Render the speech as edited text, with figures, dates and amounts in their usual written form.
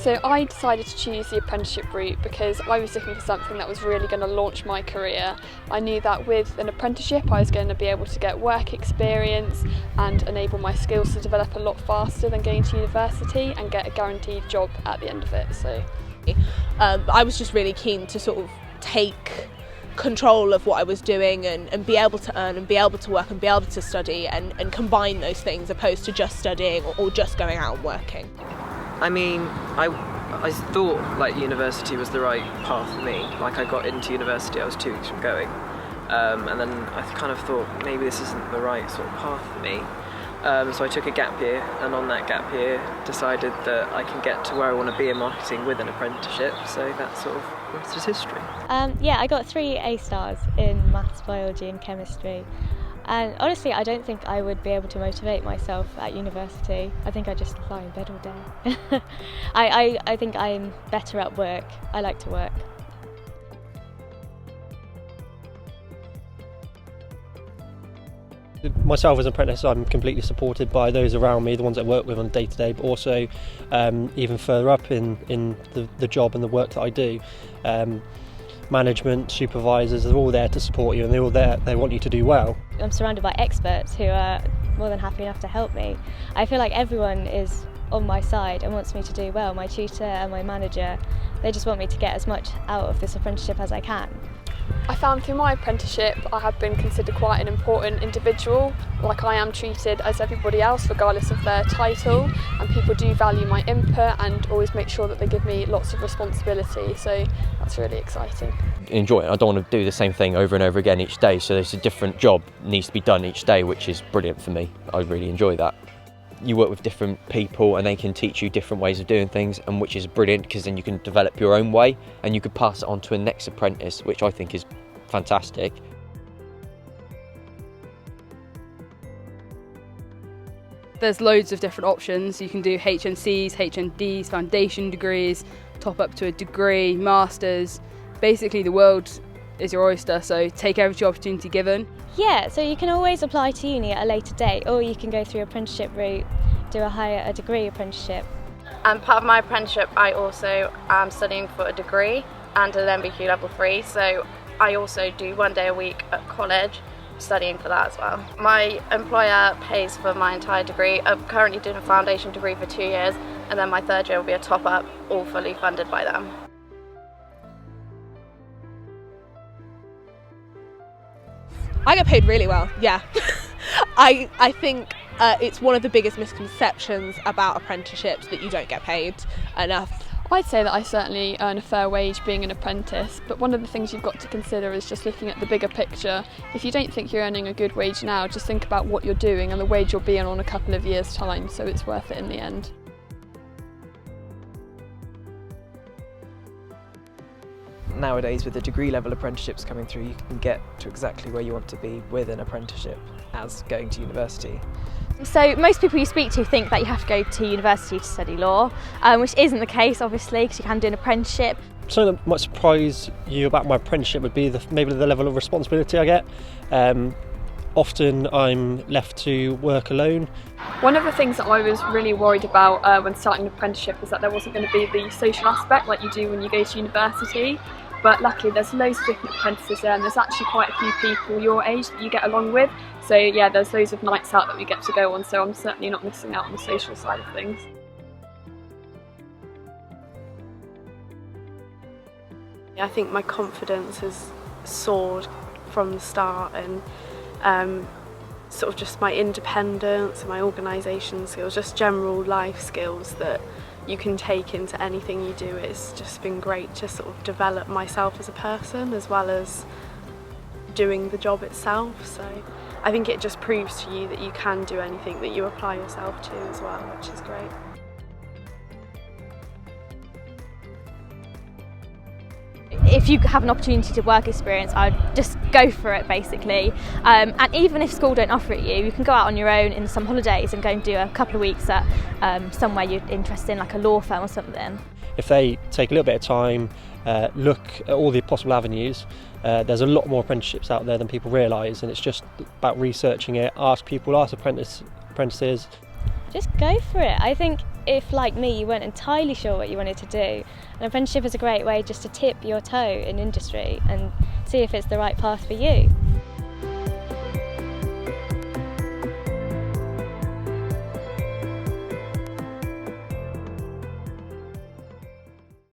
So I decided to choose the apprenticeship route because I was looking for something that was really going to launch my career. I knew that with an apprenticeship I was going to be able to get work experience and enable my skills to develop a lot faster than going to university and get a guaranteed job at the end of it. So I was just really keen to sort of take control of what I was doing and be able to earn and be able to work and be able to study and combine those things opposed to just studying or just going out and working. I mean, I thought like university was the right path for me. Like I got into university, I was 2 weeks from going, and then I kind of thought maybe this isn't the right sort of path for me. So I took a gap year, and on that gap year decided that I can get to where I want to be in marketing with an apprenticeship. So that's sort of the rest is history. Yeah, I got 3 A stars in maths, biology and chemistry. And honestly, I don't think I would be able to motivate myself at university. I think I just lie in bed all day. I think I'm better at work. I like to work. Myself as an apprentice, I'm completely supported by those around me, the ones I work with on a day-to-day, but also even further up in the job and the work that I do. Management, supervisors, they're all there to support you and they're all there, they want you to do well. I'm surrounded by experts who are more than happy enough to help me. I feel like everyone is on my side and wants me to do well. My tutor and my manager, they just want me to get as much out of this apprenticeship as I can. I found through my apprenticeship I have been considered quite an important individual. Like I am treated as everybody else regardless of their title, and people do value my input and always make sure that they give me lots of responsibility, so that's really exciting. Enjoy it. I don't want to do the same thing over and over again each day, so there's a different job needs to be done each day, which is brilliant for me. I really enjoy that. You work with different people and they can teach you different ways of doing things, and which is brilliant because then you can develop your own way and you can pass it on to a next apprentice, which I think is fantastic. There's loads of different options. You can do HNCs, HNDs, foundation degrees, top up to a degree, masters. Basically the world is your oyster, so take every opportunity given. Yeah, so you can always apply to uni at a later date, or you can go through apprenticeship route, do a degree apprenticeship. And part of my apprenticeship I also am studying for a degree and an MBQ level 3, so I also do 1 day a week at college studying for that as well. My employer pays for my entire degree. I'm currently doing a foundation degree for 2 years, and then my 3rd year will be a top up, all fully funded by them. I get paid really well, yeah. I think it's one of the biggest misconceptions about apprenticeships that you don't get paid enough. I'd say that I certainly earn a fair wage being an apprentice, but one of the things you've got to consider is just looking at the bigger picture. If you don't think you're earning a good wage now, just think about what you're doing and the wage you'll be on a couple of years' time, so it's worth it in the end. Nowadays, with the degree level apprenticeships coming through, you can get to exactly where you want to be with an apprenticeship as going to university. So most people you speak to think that you have to go to university to study law, which isn't the case obviously, because you can do an apprenticeship. Something that might surprise you about my apprenticeship would be maybe the level of responsibility I get. Often I'm left to work alone. One of the things that I was really worried about when starting an apprenticeship was that there wasn't going to be the social aspect like you do when you go to university. But luckily there's loads of different apprentices there, and there's actually quite a few people your age that you get along with. So yeah, there's loads of nights out that we get to go on, so I'm certainly not missing out on the social side of things. I think my confidence has soared from the start, and sort of just my independence and my organisation skills, just general life skills that you can take into anything you do. It's just been great to sort of develop myself as a person as well as doing the job itself. So I think it just proves to you that you can do anything that you apply yourself to as well, which is great. If you have an opportunity to work experience, I'd just go for it basically. And even if school don't offer it you can go out on your own in some holidays and go and do a couple of weeks at somewhere you're interested in, like a law firm or something. If they take a little bit of time, look at all the possible avenues, there's a lot more apprenticeships out there than people realise, and it's just about researching it. Ask people, ask apprentices. just go for it. I think if, like me, you weren't entirely sure what you wanted to do, an apprenticeship is a great way just to tip your toe in industry and see if it's the right path for you.